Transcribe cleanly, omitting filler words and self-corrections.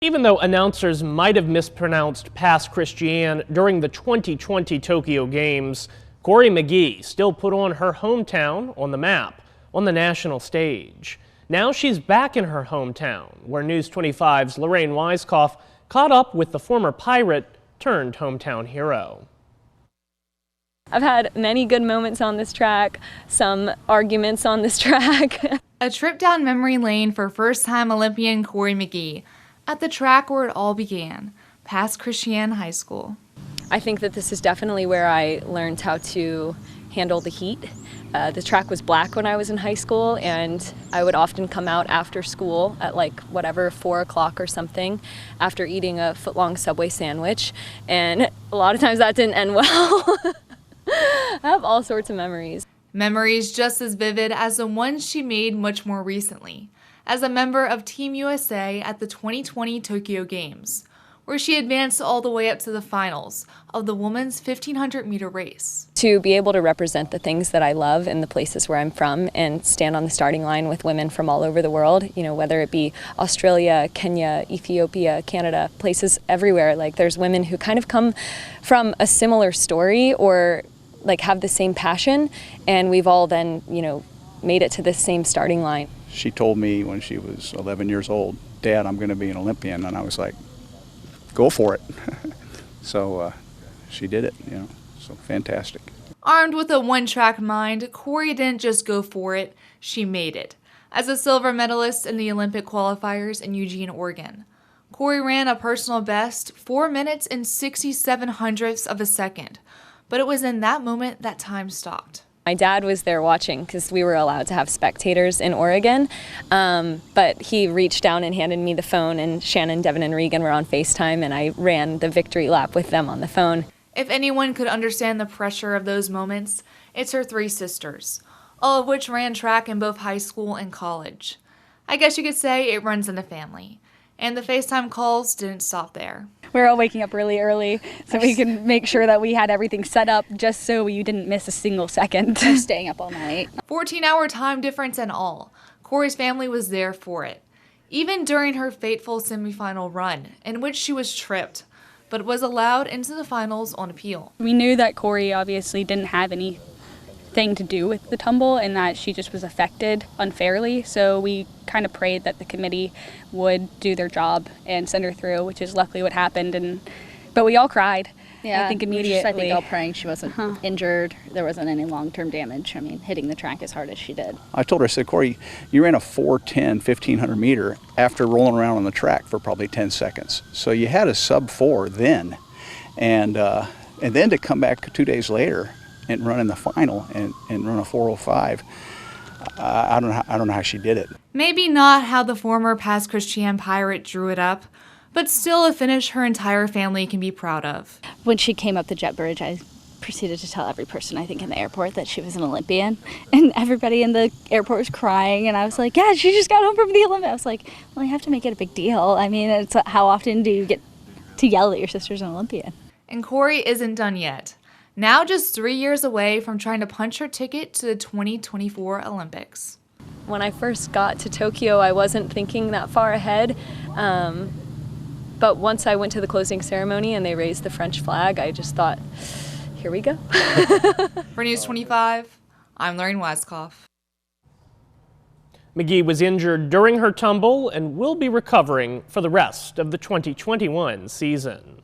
Even though announcers might have mispronounced Pass Christiane during the 2020 Tokyo Games, Cory McGee still put on her hometown on the map on the national stage. Now she's back in her hometown, where News 25's Lorraine Weiskopf caught up with the former pirate turned hometown hero. I've had many good moments on this track, some arguments on this track. A trip down memory lane for first-time Olympian Cory McGee at the track where it all began, Pass Christiane High School. I think that this is definitely where I learned how to handle the heat. The track was black when I was in high school, and I would often come out after school at 4 o'clock or something after eating a foot-long Subway sandwich, and a lot of times that didn't end well. I have all sorts of memories. Memories just as vivid as the ones she made much more recently, as a member of Team USA at the 2020 Tokyo Games, where she advanced all the way up to the finals of the women's 1,500-meter race. To be able to represent the things that I love in the places where I'm from and stand on the starting line with women from all over the world, whether it be Australia, Kenya, Ethiopia, Canada, places everywhere. There's women who kind of come from a similar story or have the same passion, and we've all then, made it to this same starting line. She told me when she was 11 years old, "Dad, I'm going to be an Olympian," and I was like, "Go for it." So she did it, so fantastic. Armed with a one-track mind, Cory didn't just go for it, she made it. As a silver medalist in the Olympic qualifiers in Eugene, Oregon, Cory ran a personal best 4 minutes and 67 hundredths of a second, but it was in that moment that time stopped. My dad was there watching because we were allowed to have spectators in Oregon, but he reached down and handed me the phone, and Shannon, Devin, and Regan were on FaceTime, and I ran the victory lap with them on the phone. If anyone could understand the pressure of those moments, it's her 3 sisters, all of which ran track in both high school and college. I guess you could say it runs in the family, and the FaceTime calls didn't stop there. We were all waking up really early so we could make sure that we had everything set up just so you didn't miss a single second. We're staying up all night. 14-hour time difference and all, Cory's family was there for it. Even during her fateful semifinal run, in which she was tripped, but was allowed into the finals on appeal. We knew that Cory obviously didn't have anything to do with the tumble and that she just was affected unfairly, so we kind of prayed that the committee would do their job and send her through, which is luckily what happened. But we all cried. Yeah, I think immediately. Just, I think all praying she wasn't injured. There wasn't any long-term damage. I mean, hitting the track as hard as she did. I told her, I said, "Cory, you ran a 4:10 1,500 meter after rolling around on the track for probably 10 seconds. So you had a sub-4 then, and then to come back 2 days later and run in the final and run a 4:05. I don't know how she did it." Maybe not how the former Pass Christiane pirate drew it up, but still a finish her entire family can be proud of. When she came up the jet bridge, I proceeded to tell every person, I think, in the airport that she was an Olympian. And everybody in the airport was crying, and I was like, "Yeah, she just got home from the Olympics." I was like, well, you have to make it a big deal. I mean, it's how often do you get to yell that your sister's an Olympian? And Cory isn't done yet. Now just 3 years away from trying to punch her ticket to the 2024 Olympics. When I first got to Tokyo, I wasn't thinking that far ahead. But once I went to the closing ceremony and they raised the French flag, I just thought, here we go. For News 25, I'm Lorraine Weiskopf. McGee was injured during her tumble and will be recovering for the rest of the 2021 season.